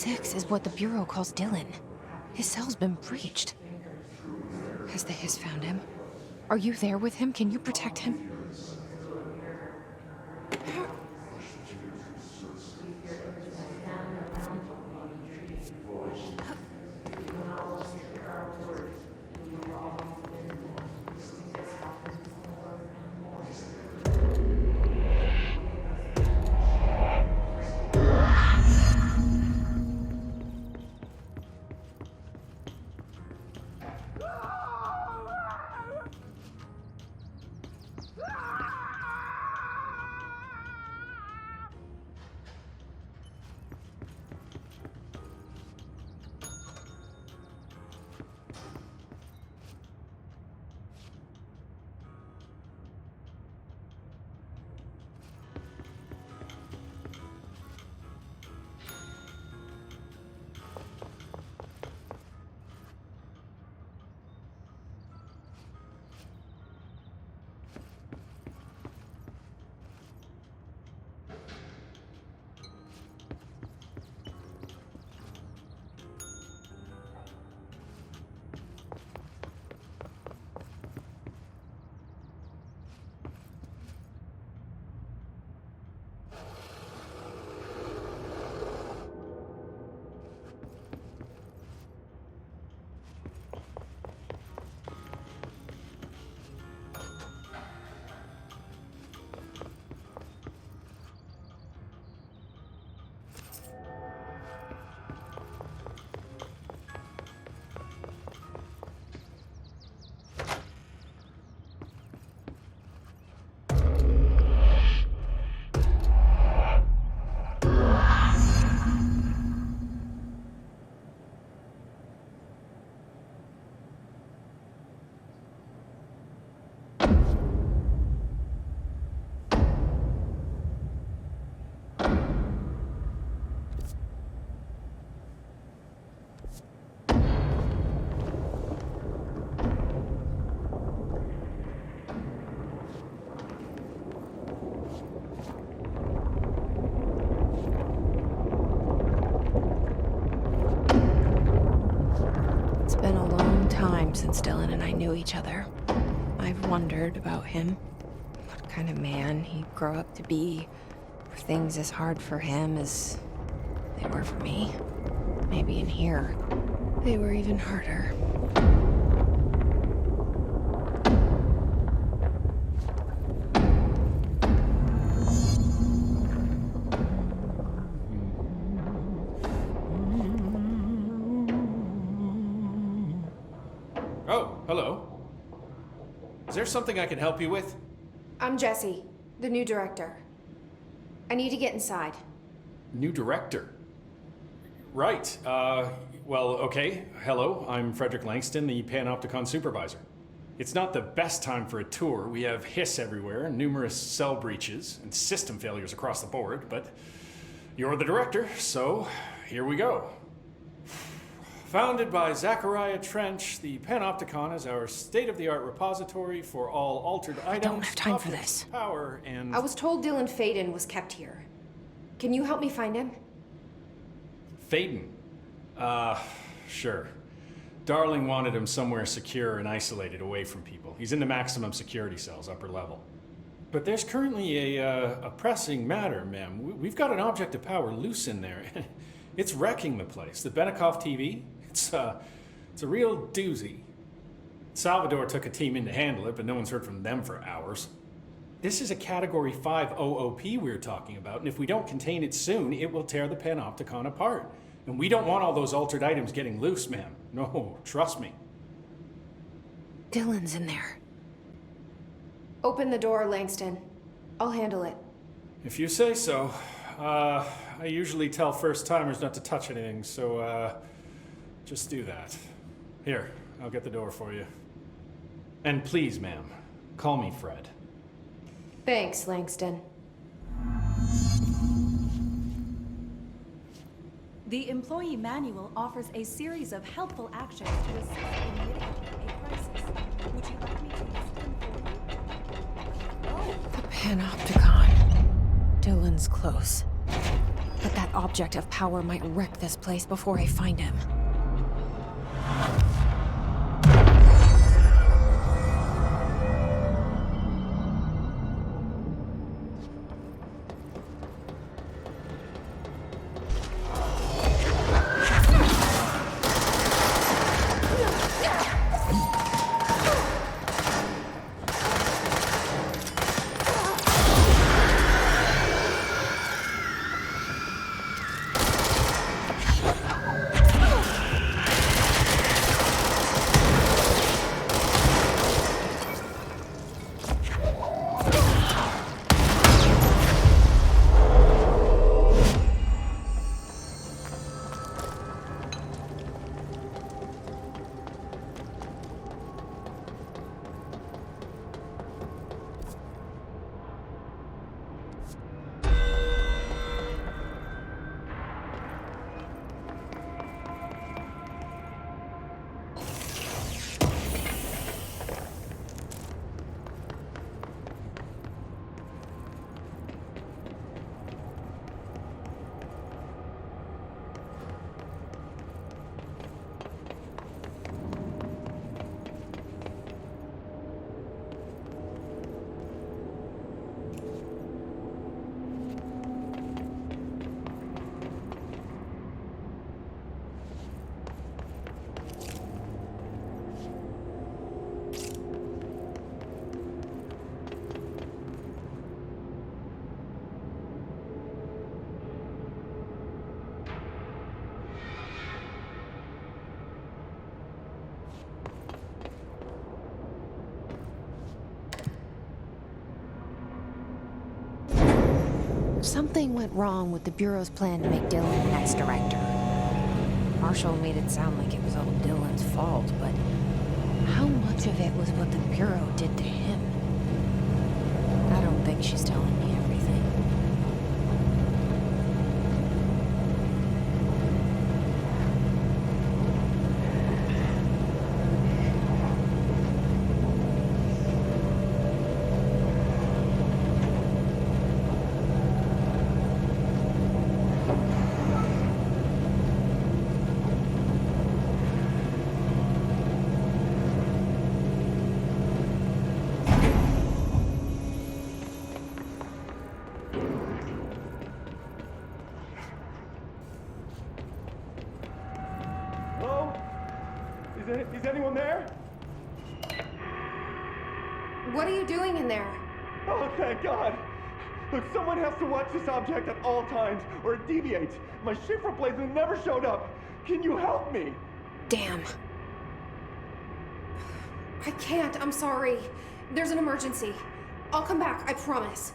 6 is what the Bureau calls Dylan. His cell's been breached. Has the Hiss found him? Are you there with him? Can you protect him? Since Dylan and I knew each other. I've wondered about him. What kind of man he'd grow up to be. Were things as hard for him as they were for me? Maybe in here, they were even harder. Hello. Is there something I can help you with? I'm Jesse, the new director. I need to get inside. New director? Right. Well, okay. Hello, I'm Frederick Langston, the Panopticon supervisor. It's not the best time for a tour. We have hiss everywhere, numerous cell breaches, and system failures across the board, but you're the director, so here we go. Founded by Захария Тренч, the Panopticon is our state-of-the-art repository for all altered items. I don't have time for this. Power and... I was told Dylan Feyden was kept here. Can you help me find him? Feyden? Sure. Darling wanted him somewhere secure and isolated away from people. He's in the maximum security cells, upper level. But there's currently a pressing matter, ma'am. We've got an object of power loose in there. It's wrecking the place. The Benikoff TV, it's a real doozy. Salvador took a team in to handle it, but no one's heard from them for hours. This is a Category 5 OOP we're talking about, and if we don't contain it soon, it will tear the Panopticon apart. And we don't want all those altered items getting loose, ma'am. No, trust me. Dylan's in there. Open the door, Langston. I'll handle it. If you say so. I usually tell first-timers not to touch anything, so, just do that. Here, I'll get the door for you. And please, ma'am, call me Fred. Thanks, Langston. The employee manual offers a series of helpful actions to assist in mitigating a crisis. Would you like me to list them for you? The Panopticon. Dylan's close. But that object of power might wreck this place before I find him. Something went wrong with the Bureau's plan to make Dylan the next director. Marshall made it sound like it was all Dylan's fault, but how much of it was what the Bureau did to him? I don't think she's telling me everything. Is anyone there? What are you doing in there? Oh, thank God! Look, someone has to watch this object at all times, or it deviates. My shift replacement never showed up. Can you help me? Damn. I can't, I'm sorry. There's an emergency. I'll come back, I promise.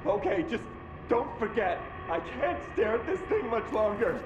Okay, just don't forget. I can't stare at this thing much longer.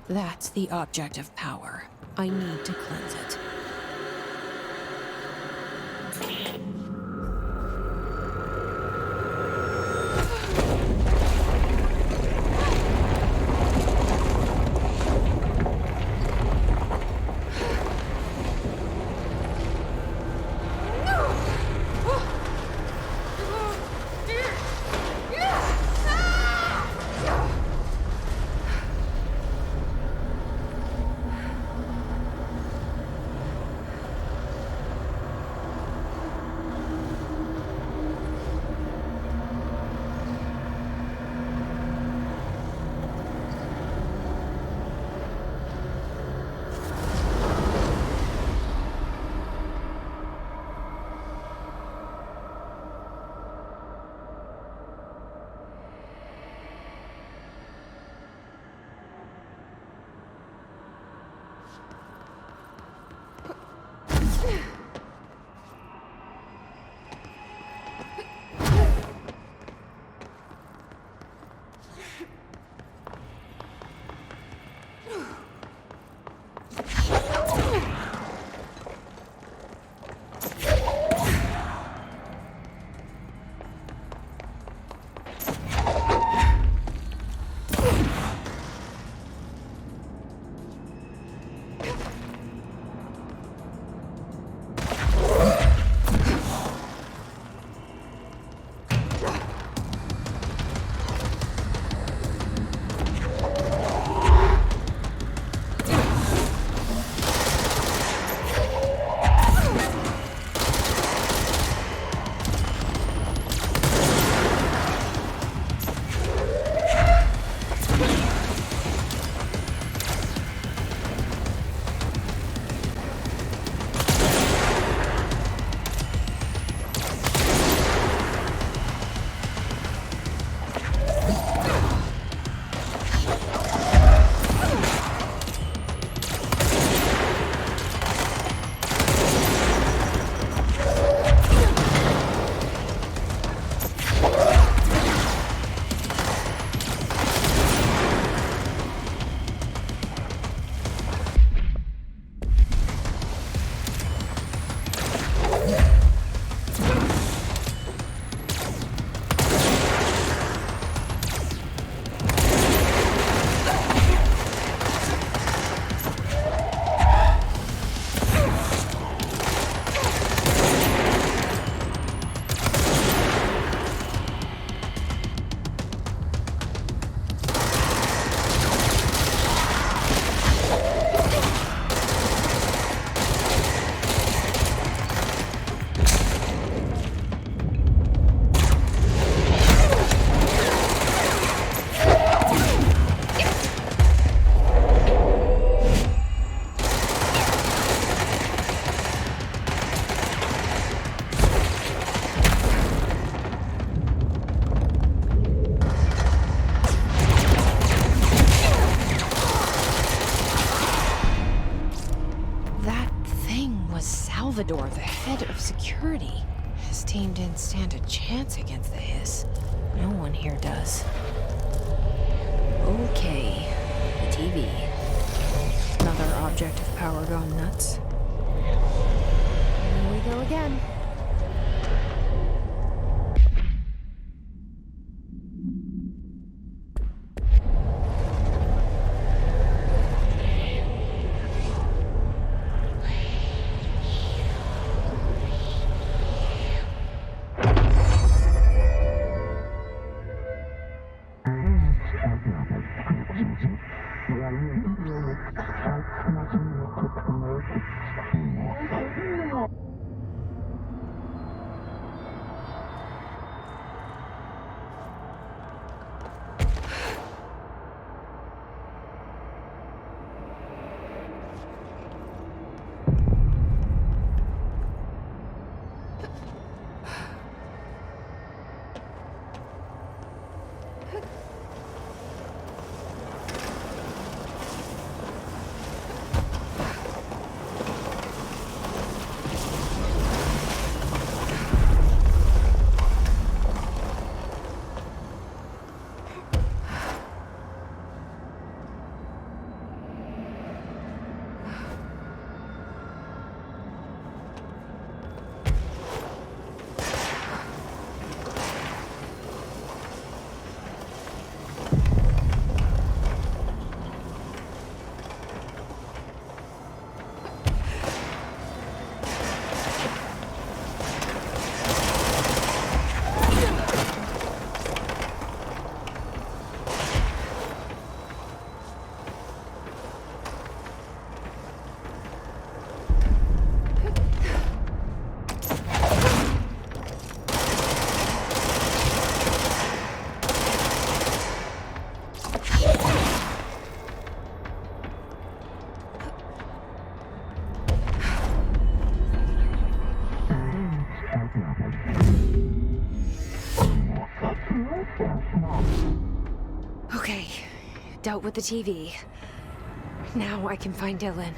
That's the object of power. I need to cleanse it. Salvador, the head of security. His team didn't stand a chance against the Hiss. No one here does. Okay, the TV. Another object of power gone nuts. Here we go again. Okay, dealt with the TV. Now I can find Dylan.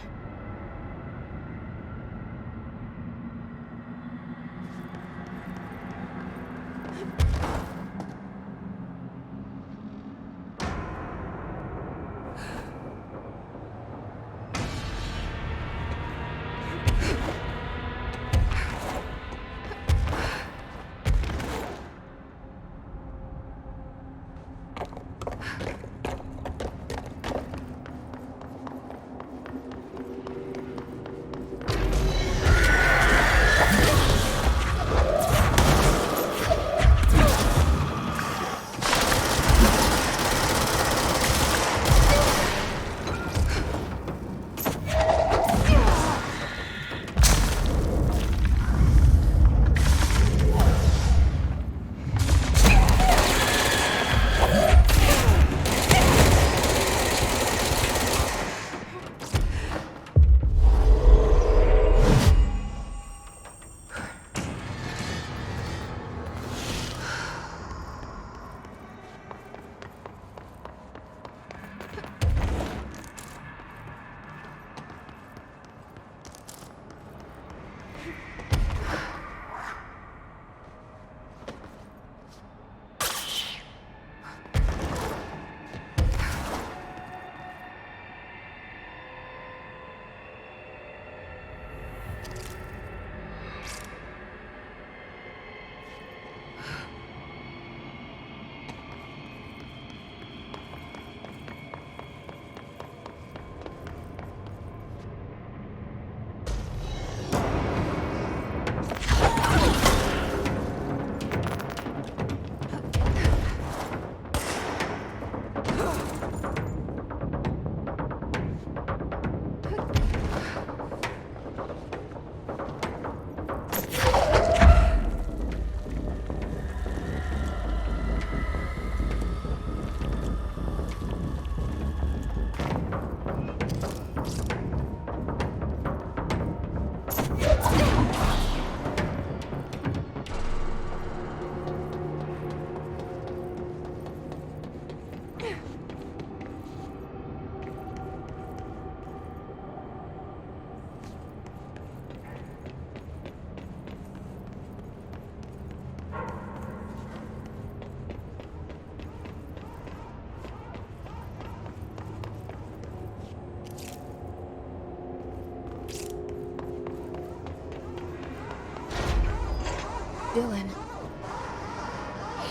Dylan.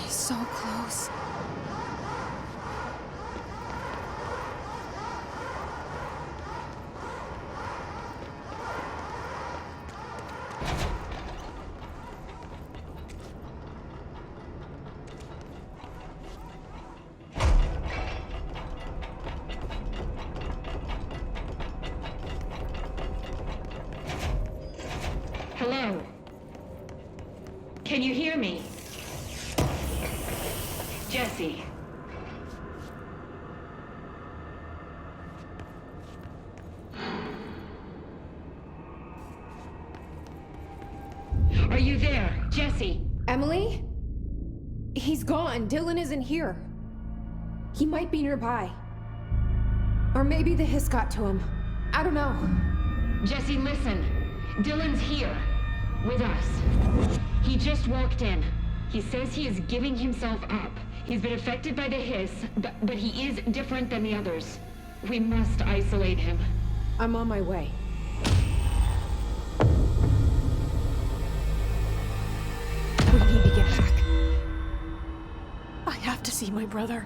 He's so close. Hello? Can you hear me? Jesse. Are you there, Jesse? Emily? He's gone. Dylan isn't here. He might be nearby. Or maybe the hiss got to him. I don't know. Jesse, listen. Dylan's here. With us. He just walked in. He says he is giving himself up. He's been affected by the hiss, but he is different than the others. We must isolate him. I'm on my way. We need to get back. I have to see my brother.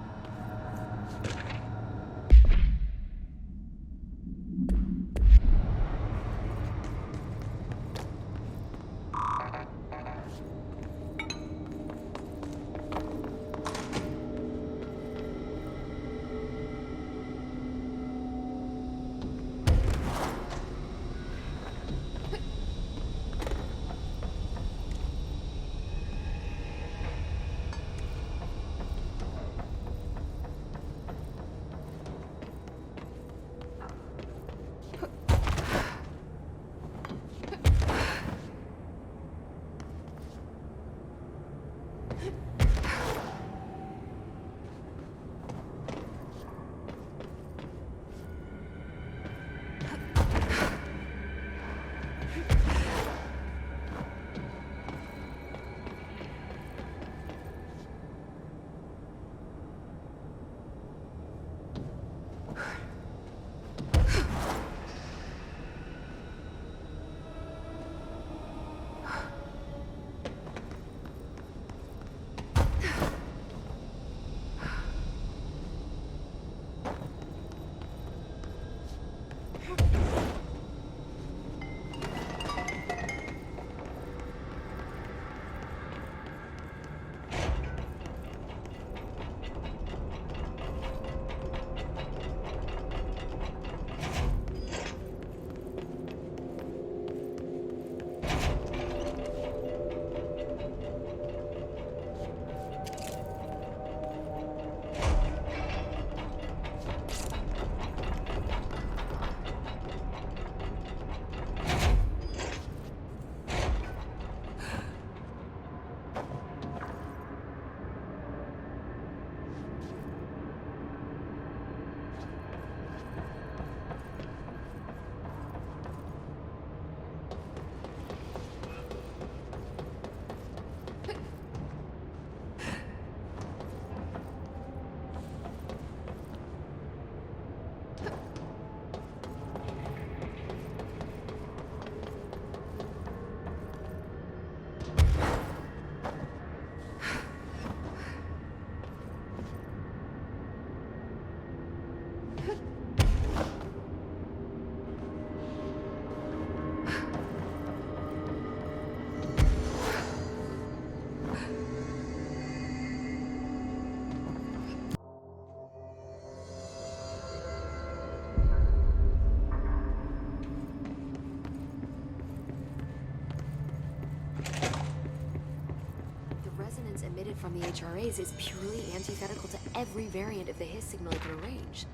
from the HRAs is purely antithetical to every variant of the Hiss signal it can arrange.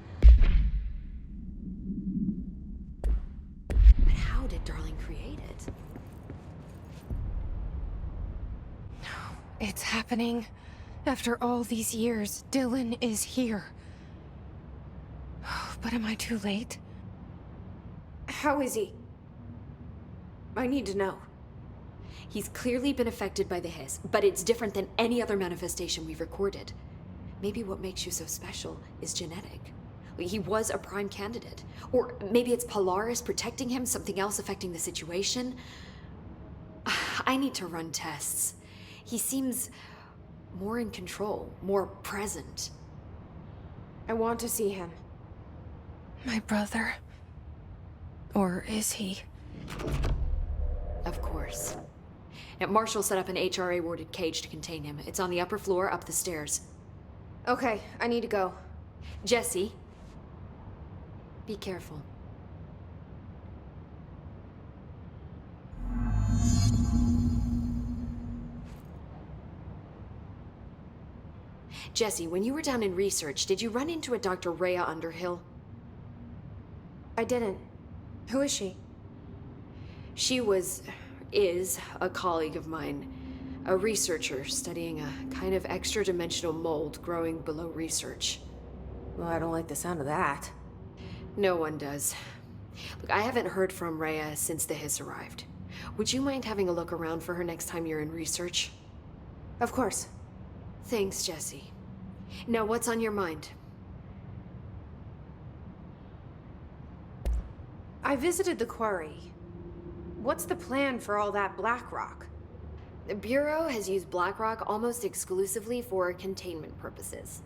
But how did Darling create it? It's happening. After all these years, Dylan is here. But am I too late? How is he? I need to know. He's clearly been affected by the Hiss, but it's different than any other manifestation we've recorded. Maybe what makes you so special is genetic. He was a prime candidate. Or maybe it's Polaris protecting him, something else affecting the situation. I need to run tests. He seems more in control, more present. I want to see him. My brother. Or is he? Of course. Now, Marshall set up an HRA-warded cage to contain him. It's on the upper floor, up the stairs. Okay, I need to go. Jesse, be careful. Jesse, when you were down in research, did you run into a Dr. Rhea Underhill? I didn't. Who is she? She is a colleague of mine. A researcher studying a kind of extra-dimensional mold growing below research. Well, I don't like the sound of that. No one does. Look, I haven't heard from Rhea since the Hiss arrived. Would you mind having a look around for her next time you're in research? Of course. Thanks, Jesse. Now, what's on your mind? I visited the quarry. What's the plan for all that black rock? The Bureau has used Blackrock almost exclusively for containment purposes.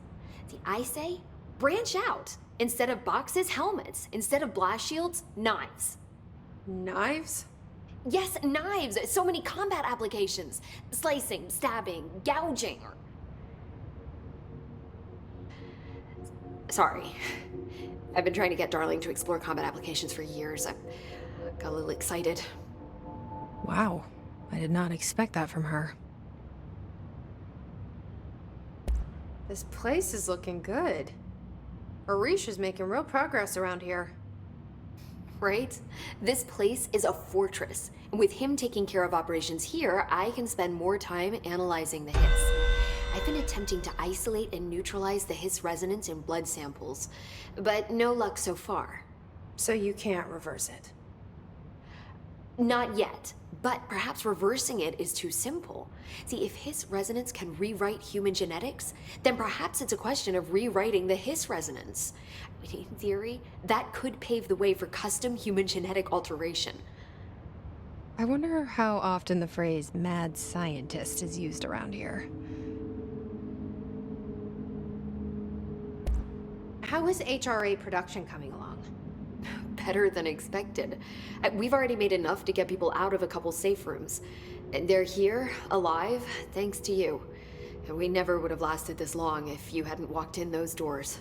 See, I say, branch out. Instead of boxes, helmets. Instead of blast shields, knives. Knives? Yes, knives! So many combat applications. Slicing, stabbing, gouging. Sorry. I've been trying to get Darling to explore combat applications for years. I got a little excited. Wow, I did not expect that from her. This place is looking good. Arish is making real progress around here. Right? This place is a fortress. And with him taking care of operations here, I can spend more time analyzing the Hiss. I've been attempting to isolate and neutralize the Hiss resonance in blood samples, but no luck so far. So you can't reverse it? Not yet, but perhaps reversing it is too simple. See, if Hiss resonance can rewrite human genetics, then perhaps it's a question of rewriting the Hiss resonance. In theory, that could pave the way for custom human genetic alteration. I wonder how often the phrase mad scientist is used around here. How is HRA production coming along? Better than expected. We've already made enough to get people out of a couple safe rooms. And they're here, alive, thanks to you. And we never would have lasted this long if you hadn't walked in those doors.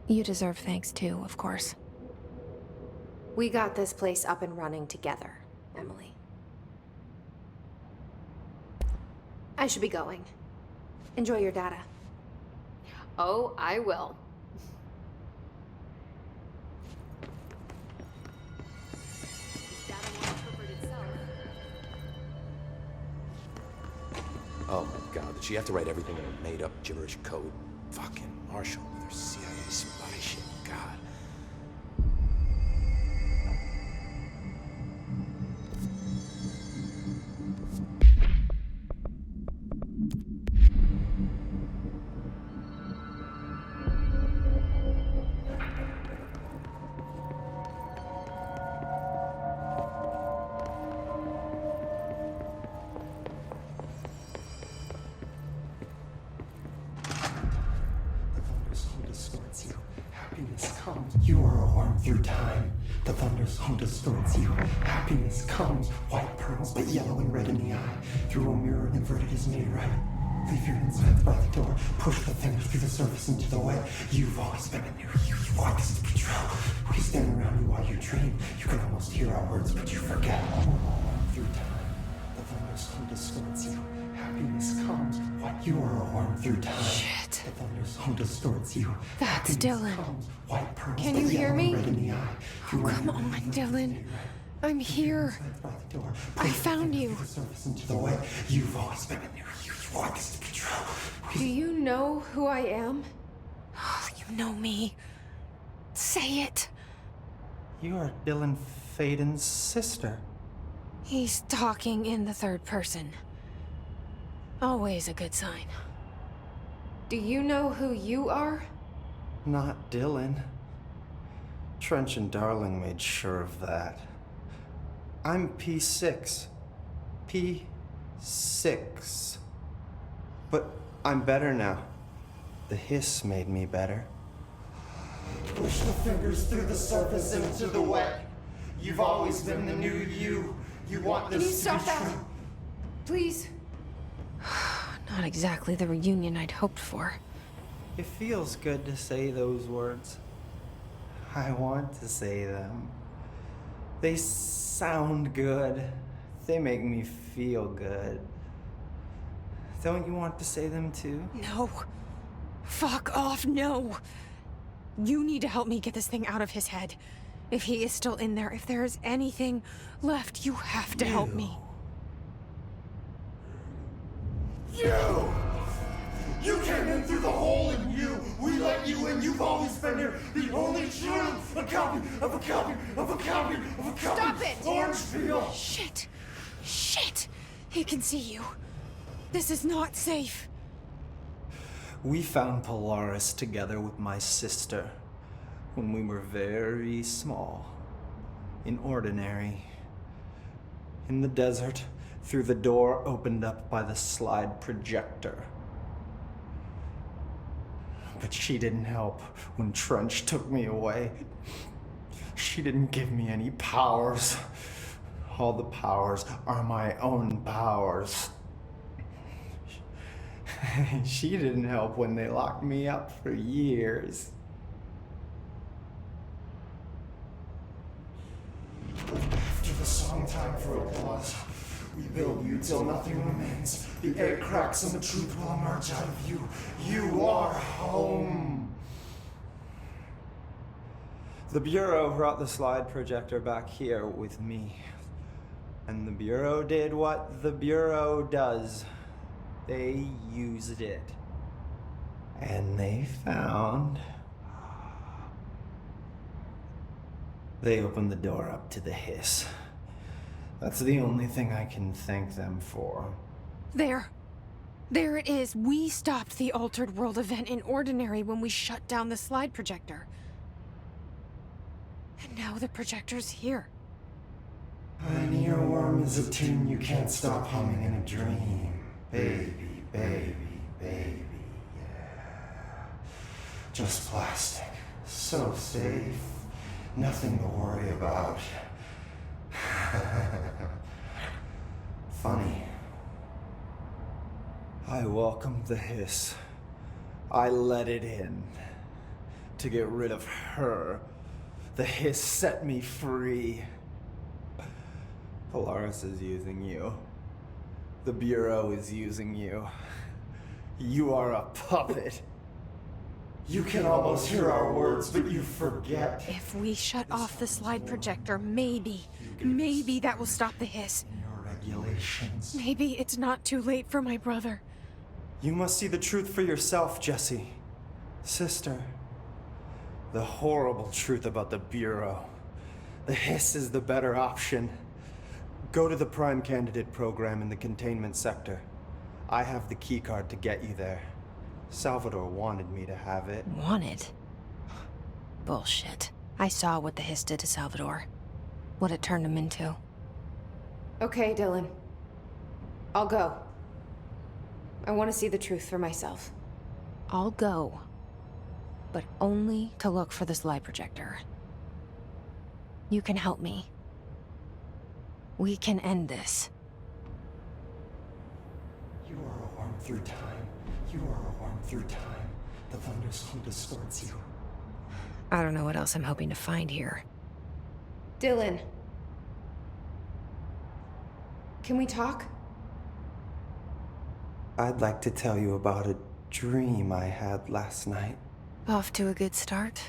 You deserve thanks too, of course. We got this place up and running together, Emily. I should be going. Enjoy your data. Oh, I will. Oh my god, did she have to write everything in a made-up gibberish code? Fucking Marshall with her CIA spy shit, god. You are a worm through time. The thunder's home distorts you. Happiness comes, white pearls, but yellow and red in the eye. Through a mirror inverted is made right. Leave your insides by the door. Push the fingers through the surface into the wet. You've always been in there. You want this to be true. We stand around you while you dream. You can almost hear our words, but you forget. Through time, the thunder's home distorts you. Happiness comes white. You are a worm through time. Shit. The thunderstorm distorts you. That's Dylan. White pearls, Can you hear me? red in the eye. Oh, come on, Dylan. I'm here. I found you. Into the way. You've always been a new you. You want this to be true. Do you know who I am? Oh, you know me. Say it. You are Dylan Feyden's sister. He's talking in the third person. Always a good sign. Do you know who you are? Not Dylan. Trench and Darling made sure of that. I'm P6. P6. But I'm better now. The hiss made me better. Push the fingers through the surface into the wet. You've always been the new you. You want this Can you to stop be that? true. Please? Not exactly the reunion I'd hoped for. It feels good to say those words. I want to say them. They sound good. They make me feel good. Don't you want to say them too? No. Fuck off, no. You need to help me get this thing out of his head. If he is still in there, if there is anything left, you have to help me. You came in through the hole in you. We let you in. You've always been here. The only true. A copy of a copy of a copy of a copy. Stop it! Orange peel. Shit. Shit. He can see you. This is not safe. We found Polaris together with my sister when we were very small, in Ordinary, in the desert, through the door opened up by the slide projector. But she didn't help when Trench took me away. She didn't give me any powers. All the powers are my own powers. She didn't help when they locked me up for years. After the song time for applause, we build you till nothing remains. The air cracks and the truth will emerge out of you. You are home. The Bureau brought the slide projector back here with me. And the Bureau did what the Bureau does. They used it. And they found... They opened the door up to the hiss. That's the only thing I can thank them for. There. There it is. We stopped the Altered World event in Ordinary when we shut down the slide projector. And now the projector's here. An earworm is a tune you can't stop humming in a dream. Baby, baby, baby, yeah. Just plastic. So safe. Nothing to worry about. Funny. I welcomed the hiss. I let it in. To get rid of her. The hiss set me free. Polaris is using you. The Bureau is using you. You are a puppet. You can almost hear our words, but you forget. If we shut off the slide projector, maybe that will stop the hiss. Your regulations. Maybe it's not too late for my brother. You must see the truth for yourself, Jesse. Sister. The horrible truth about the Bureau. The hiss is the better option. Go to the Prime Candidate program in the containment sector. I have the keycard to get you there. Salvador wanted me to have it. Wanted? Bullshit. I saw what the hiss did to Salvador. What it turned him into. Okay, Dylan. I'll go. I want to see the truth for myself. I'll go. But only to look for the slide projector. You can help me. We can end this. You are a worm through time. You are a worm through time. The thunderstorm distorts you. I don't know what else I'm hoping to find here. Dylan. Can we talk? I'd like to tell you about a dream I had last night. Off to a good start.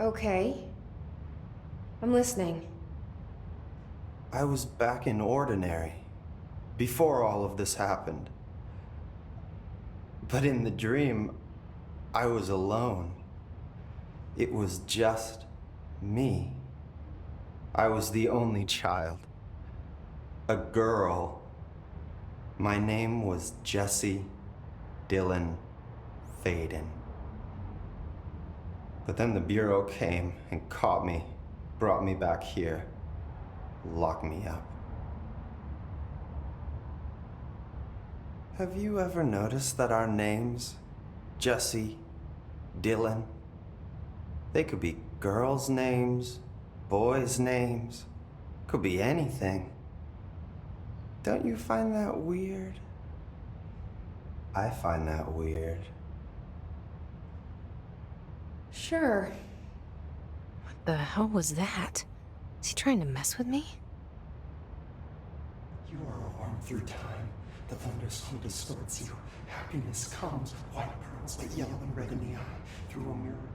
Okay. I'm listening. I was back in Ordinary, before all of this happened. But in the dream, I was alone. It was just me. I was the only child. A girl. My name was Jesse Dylan Feyden. But then the Bureau came and caught me, brought me back here, locked me up. Have you ever noticed that our names, Jesse, Dylan, they could be girls' names, boys' names, could be anything. Don't you find that weird? I find that weird. Sure. What the hell was that? Is he trying to mess with me? You are a worm through time. The thunderstorm distorts you. Happiness comes, white pearls, but yellow and red in the eye. Through a mirror.